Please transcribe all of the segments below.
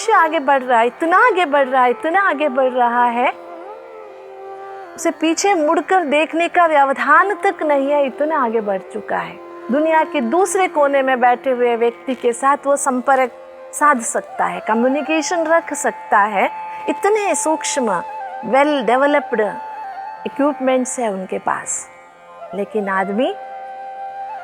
मनुष्य आगे बढ़ रहा है, इतना आगे बढ़ रहा है, इतना आगे बढ़ रहा है, उसे पीछे मुड़कर देखने का व्यवधान तक नहीं है, इतना आगे बढ़ चुका है। दुनिया के दूसरे कोने में बैठे हुए व्यक्ति के साथ वो संपर्क साध सकता है, कम्युनिकेशन रख सकता है। इतने सूक्ष्म वेल डेवलप्ड इक्विपमेंट्स है उनके पास। लेकिन आदमी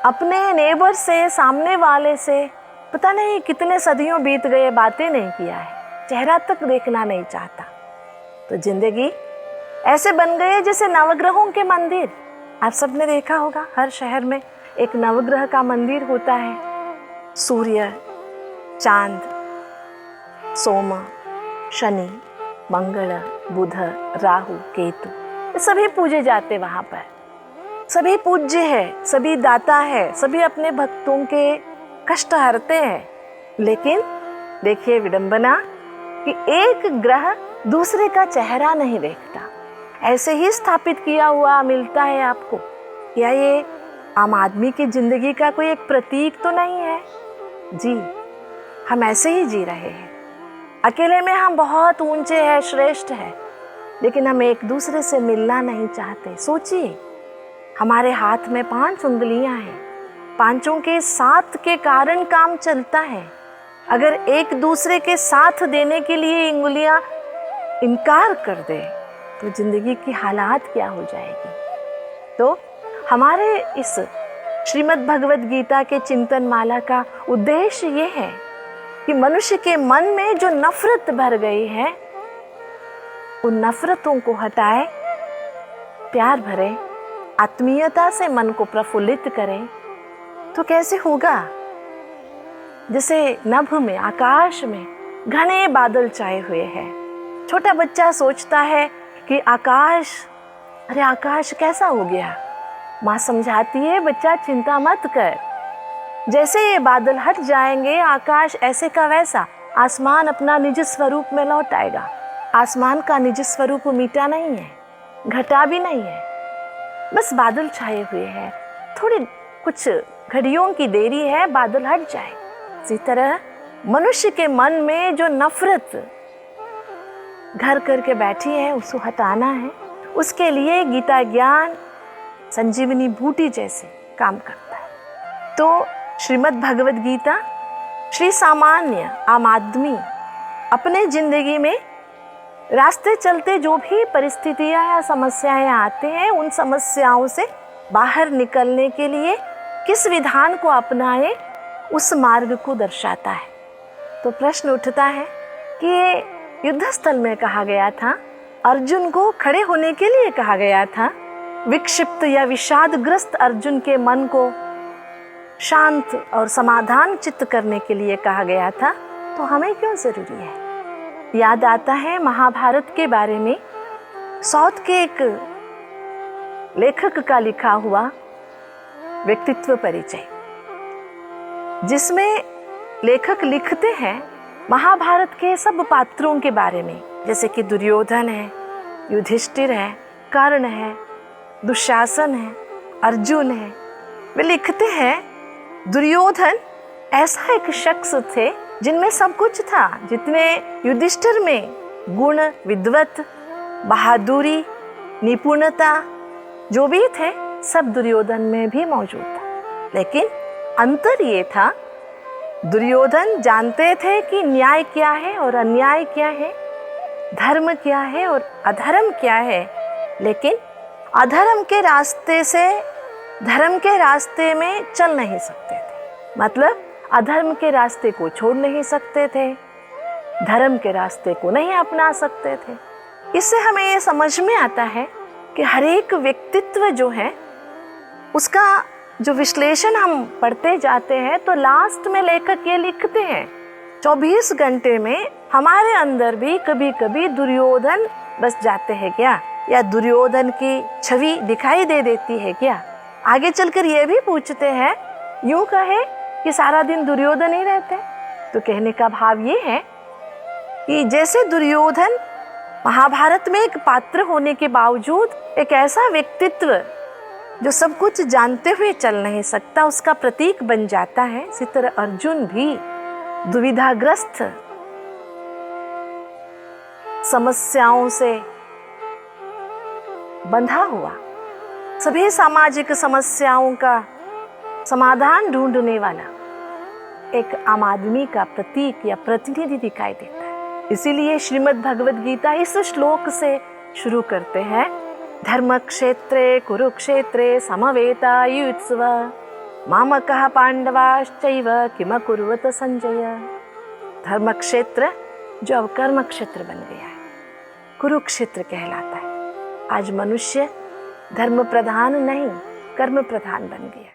अपने नेबर से, सामने वाले से पता नहीं कितने सदियों बीत गए, बातें नहीं किया है, चेहरा तक देखना नहीं चाहता। तो जिंदगी ऐसे बन गई है जैसे नवग्रहों के मंदिर। आप सबने देखा होगा, हर शहर में एक नवग्रह का मंदिर होता है। सूर्य, चांद, सोम, शनि, मंगल, बुध, राहु, केतु, ये सभी पूजे जाते वहां पर। सभी पूज्य है, सभी दाता है, सभी अपने भक्तों के कष्ट हरते हैं। लेकिन देखिए विडंबना कि एक ग्रह दूसरे का चेहरा नहीं देखता। ऐसे ही स्थापित किया हुआ मिलता है आपको। क्या ये आम आदमी की जिंदगी का कोई एक प्रतीक तो नहीं है? जी, हम ऐसे ही जी रहे हैं। अकेले में हम बहुत ऊंचे हैं, श्रेष्ठ हैं, लेकिन हम एक दूसरे से मिलना नहीं चाहते। सोचिए, हमारे हाथ में 5 उंगलियां हैं, पांचों के साथ के कारण काम चलता है। अगर एक दूसरे के साथ देने के लिए उंगलियां इनकार कर दे तो जिंदगी की हालात क्या हो जाएगी। तो हमारे इस श्रीमद् भगवद गीता के चिंतन माला का उद्देश्य ये है कि मनुष्य के मन में जो नफरत भर गई है, उन नफरतों को हटाए, प्यार भरे, आत्मीयता से मन को प्रफुल्लित करें। तो कैसे होगा? जैसे नभ में, आकाश में घने बादल छाए हुए हैं। छोटा बच्चा सोचता है कि आकाश, अरे आकाश कैसा हो गया? माँ समझाती है, बच्चा चिंता मत कर, जैसे ये बादल हट जाएंगे, आकाश ऐसे का वैसा, आसमान अपना निज स्वरूप में लौट आएगा। आसमान का निज स्वरूप मीठा नहीं है, घटा भी नहीं है, बस बादल छाए हुए हैं। थोड़ी कुछ घड़ियों की देरी है, बादल हट जाए। इसी तरह मनुष्य के मन में जो नफरत घर करके बैठी है, उसको हटाना है। उसके लिए गीता ज्ञान संजीवनी बूटी जैसे काम करता है। तो श्रीमद् भगवद गीता श्री सामान्य आम आदमी अपने जिंदगी में रास्ते चलते जो भी परिस्थितियां या समस्याएं आते हैं, उन समस्याओं से बाहर निकलने के लिए किस विधान को अपनाए, उस मार्ग को दर्शाता है। तो प्रश्न उठता है कि युद्ध स्थल में कहा गया था, अर्जुन को खड़े होने के लिए कहा गया था, विक्षिप्त या विषादग्रस्त अर्जुन के मन को शांत और समाधान चित्त करने के लिए कहा गया था, तो हमें क्यों जरूरी है? याद आता है महाभारत के बारे में, साउथ के एक लेखक का लिखा हुआ व्यक्तित्व परिचय, जिसमें लेखक लिखते हैं महाभारत के सब पात्रों के बारे में, जैसे कि दुर्योधन है, युधिष्ठिर है, कर्ण है, दुशासन है, अर्जुन है। वे लिखते हैं दुर्योधन ऐसा एक शख्स थे जिनमें सब कुछ था। जितने युधिष्ठिर में गुण, विद्वत, बहादुरी, निपुणता जो भी थे, सब दुर्योधन में भी मौजूद था। लेकिन अंतर ये था, दुर्योधन जानते थे कि न्याय क्या है और अन्याय क्या है, धर्म क्या है और अधर्म क्या है, लेकिन अधर्म के रास्ते से धर्म के रास्ते में चल नहीं सकते थे। मतलब अधर्म के रास्ते को छोड़ नहीं सकते थे, धर्म के रास्ते को नहीं अपना सकते थे। इससे हमें ये समझ में आता है कि हर एक व्यक्तित्व जो है, उसका जो विश्लेषण हम पढ़ते जाते हैं, तो लास्ट में लेखक ये लिखते हैं, 24 घंटे में हमारे अंदर भी कभी कभी दुर्योधन बस जाते हैं क्या, या दुर्योधन की छवि दिखाई दे देती है क्या। आगे चलकर ये भी पूछते हैं, यूं कहे कि सारा दिन दुर्योधन ही रहते। तो कहने का भाव ये है कि जैसे दुर्योधन महाभारत में एक पात्र होने के बावजूद एक ऐसा व्यक्तित्व जो सब कुछ जानते हुए चल नहीं सकता, उसका प्रतीक बन जाता है, इसी तरह अर्जुन भी दुविधाग्रस्त समस्याओं से बंधा हुआ, सभी सामाजिक समस्याओं का समाधान ढूंढने वाला एक आम आदमी का प्रतीक या प्रतिनिधि दिखाई देता है। इसीलिए श्रीमद् भगवद गीता इस श्लोक से शुरू करते हैं, धर्म क्षेत्रे कुरुक्षेत्रे समवेतायुत्सव मामकः पांडवाश्चैव किम कुर्वत संजय। धर्म क्षेत्र जो अब कर्म क्षेत्र बन गया है, कुरुक्षेत्र कहलाता है। आज मनुष्य धर्म प्रधान नहीं, कर्म प्रधान बन गया।